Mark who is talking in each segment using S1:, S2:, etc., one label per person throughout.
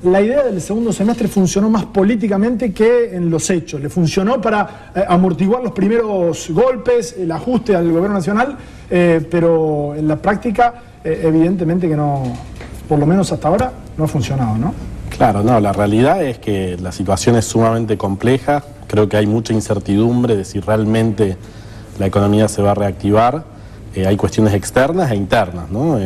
S1: la idea del segundo semestre funcionó más políticamente que en los hechos. Le funcionó para amortiguar los primeros golpes, el ajuste al gobierno nacional, pero en la práctica, evidentemente que no, por lo menos hasta ahora, no ha funcionado, ¿no?
S2: Claro, no, la realidad es que la situación es sumamente compleja. Creo que hay mucha incertidumbre de si realmente la economía se va a reactivar. Hay cuestiones externas e internas, ¿no?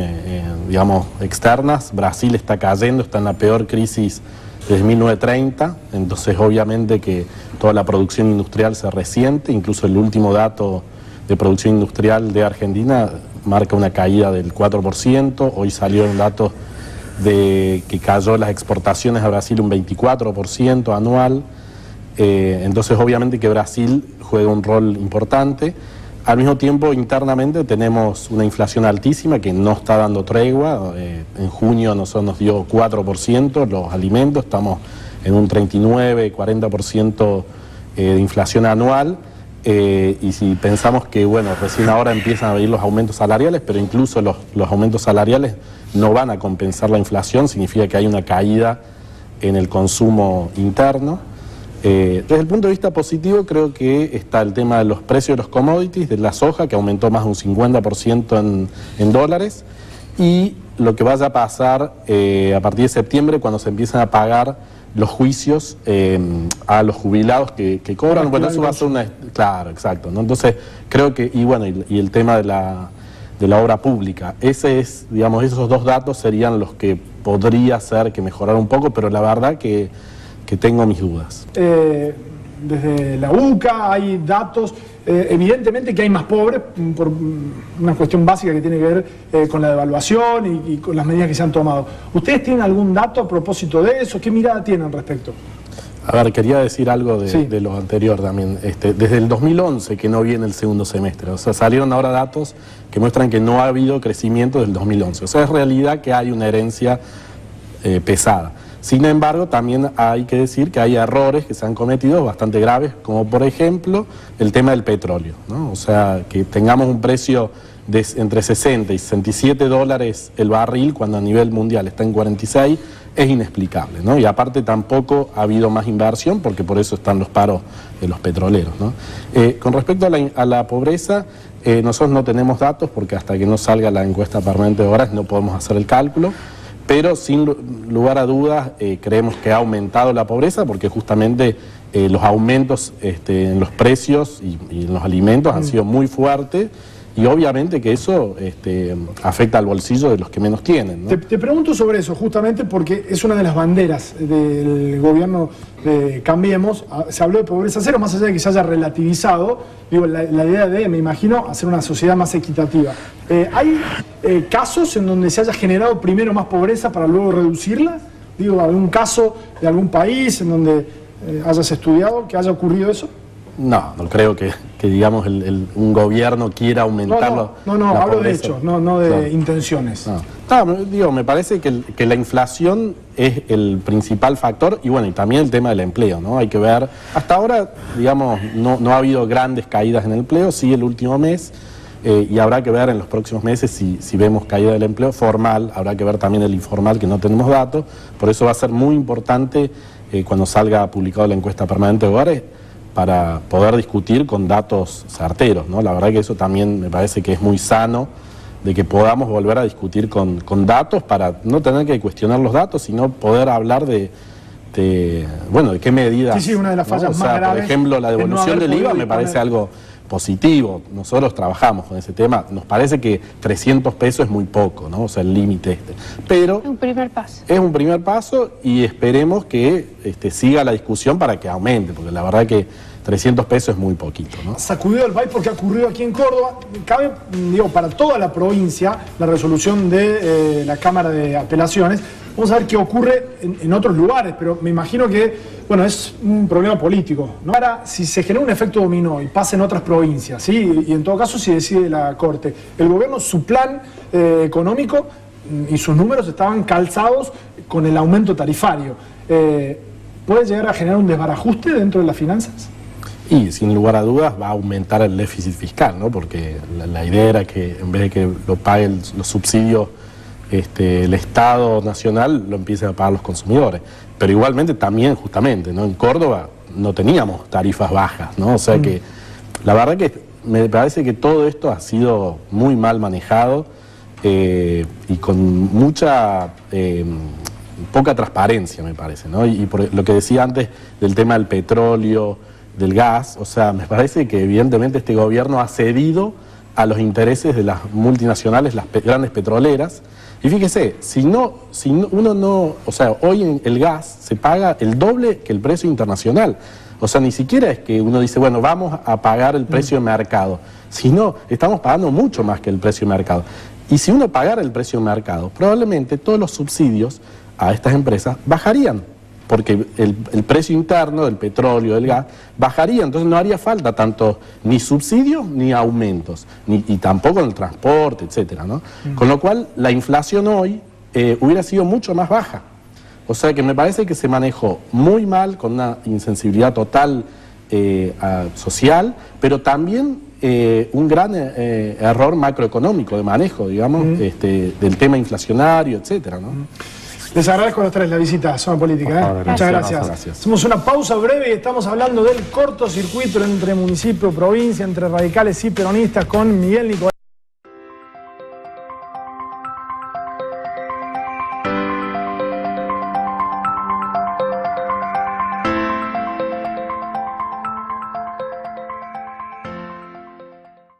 S2: Digamos, externas, Brasil está cayendo, está en la peor crisis desde 1930, entonces obviamente que toda la producción industrial se resiente, incluso el último dato de producción industrial de Argentina marca una caída del 4%, hoy salió un dato de que cayó las exportaciones a Brasil un 24% anual, entonces obviamente que Brasil juega un rol importante. Al mismo tiempo, internamente tenemos una inflación altísima que no está dando tregua. En junio nos dio 4% los alimentos, estamos en un 39-40% de inflación anual. Y si pensamos que, bueno, recién ahora empiezan a venir los aumentos salariales, pero incluso los aumentos salariales no van a compensar la inflación, significa que hay una caída en el consumo interno. Desde el punto de vista positivo, creo que está el tema de los precios de los commodities, de la soja, que aumentó más de un 50% en dólares, y lo que vaya a pasar a partir de septiembre, cuando se empiezan a pagar los juicios a los jubilados que cobran. Bueno, eso va a ser una... Claro, exacto, ¿no? Entonces, creo que... Y bueno, y el tema de la obra pública. Ese es, digamos, esos dos datos serían los que podría ser que mejorara un poco, pero la verdad que tengo mis dudas.
S1: Desde la UCA hay datos, evidentemente que hay más pobres por una cuestión básica que tiene que ver con la devaluación y con las medidas que se han tomado. ¿Ustedes tienen algún dato a propósito de eso? ¿Qué mirada tienen al respecto?
S2: A ver, quería decir algo de lo anterior también. Desde el 2011 que no viene el segundo semestre, o sea, salieron ahora datos que muestran que no ha habido crecimiento desde el 2011. O sea, es realidad que hay una herencia pesada. Sin embargo, también hay que decir que hay errores que se han cometido bastante graves, como por ejemplo el tema del petróleo, ¿no? O sea, que tengamos un precio de entre 60 y 67 dólares el barril, cuando a nivel mundial está en 46, es inexplicable, ¿no? Y aparte tampoco ha habido más inversión, porque por eso están los paros de los petroleros, ¿no? Con respecto a la pobreza, nosotros no tenemos datos, porque hasta que no salga la encuesta permanente de horas no podemos hacer el cálculo. Pero sin lugar a dudas creemos que ha aumentado la pobreza porque justamente los aumentos en los precios y en los alimentos han sido muy fuertes y obviamente que eso afecta al bolsillo de los que menos tienen, ¿no?
S1: Te pregunto sobre eso justamente porque es una de las banderas del gobierno de Cambiemos. Se habló de pobreza cero, más allá de que se haya relativizado, digo, la idea de, me imagino, hacer una sociedad más equitativa. ¿Hay casos en donde se haya generado primero más pobreza para luego reducirla? Digo, ¿algún caso de algún país en donde hayas estudiado que haya ocurrido eso?
S2: No, no creo que digamos, un gobierno quiera aumentarlo.
S1: No, hablo de hechos, no de intenciones.
S2: No, digo, me parece que la inflación es el principal factor y bueno, y también el tema del empleo, ¿no? Hay que ver, hasta ahora, digamos, no ha habido grandes caídas en el empleo, sí el último mes, y habrá que ver en los próximos meses si vemos caída del empleo formal, habrá que ver también el informal, que no tenemos datos, por eso va a ser muy importante cuando salga publicada la encuesta permanente de hogares, para poder discutir con datos certeros, ¿no? La verdad que eso también me parece que es muy sano, de que podamos volver a discutir con datos para no tener que cuestionar los datos, sino poder hablar de qué medidas.
S1: Sí, una de las fallas más graves.
S2: Por ejemplo, la devolución del IVA me parece algo positivo. Nosotros trabajamos con ese tema. Nos parece que 300 pesos es muy poco, ¿no? O sea, el límite Pero
S3: un primer paso.
S2: Es un primer paso y esperemos que siga la discusión para que aumente, porque la verdad que 300 pesos es muy poquito, ¿no?
S1: Sacudido el país porque ha ocurrido aquí en Córdoba. Cabe, digo, para toda la provincia, la resolución de la Cámara de Apelaciones. Vamos a ver qué ocurre en otros lugares, pero me imagino que, bueno, es un problema político, ¿no? Ahora, si se genera un efecto dominó y pasa en otras provincias, ¿sí? Y en todo caso, si decide la Corte, el gobierno, su plan económico y sus números estaban calzados con el aumento tarifario. ¿Puede llegar a generar un desbarajuste dentro de las finanzas?
S2: Y sin lugar a dudas va a aumentar el déficit fiscal, ¿no? Porque la idea era que en vez de que lo paguen los subsidios el Estado nacional lo empiecen a pagar los consumidores. Pero igualmente también, justamente, ¿no? En Córdoba no teníamos tarifas bajas, ¿no? O sea que la verdad que me parece que todo esto ha sido muy mal manejado y con mucha poca transparencia, me parece, ¿no? Y por lo que decía antes del tema del petróleo, del gas, o sea, me parece que evidentemente este gobierno ha cedido a los intereses de las multinacionales, las grandes petroleras. Y fíjese, o sea, hoy el gas se paga el doble que el precio internacional. O sea, ni siquiera es que uno dice, bueno, vamos a pagar el precio de mercado, sino estamos pagando mucho más que el precio de mercado. Y si uno pagara el precio de mercado, probablemente todos los subsidios a estas empresas bajarían, porque el precio interno del petróleo, del gas, bajaría, entonces no haría falta tanto ni subsidios ni aumentos, y tampoco en el transporte, etcétera, ¿no? Con lo cual, la inflación hoy hubiera sido mucho más baja. O sea que me parece que se manejó muy mal, con una insensibilidad total social, pero también un gran error macroeconómico de manejo, digamos, del tema inflacionario, etcétera, ¿no?
S1: Les agradezco a los tres la visita a Zona Política. Muchas gracias. Hacemos una pausa breve y estamos hablando del cortocircuito entre municipio y provincia, entre radicales y peronistas, con Miguel Nicolás.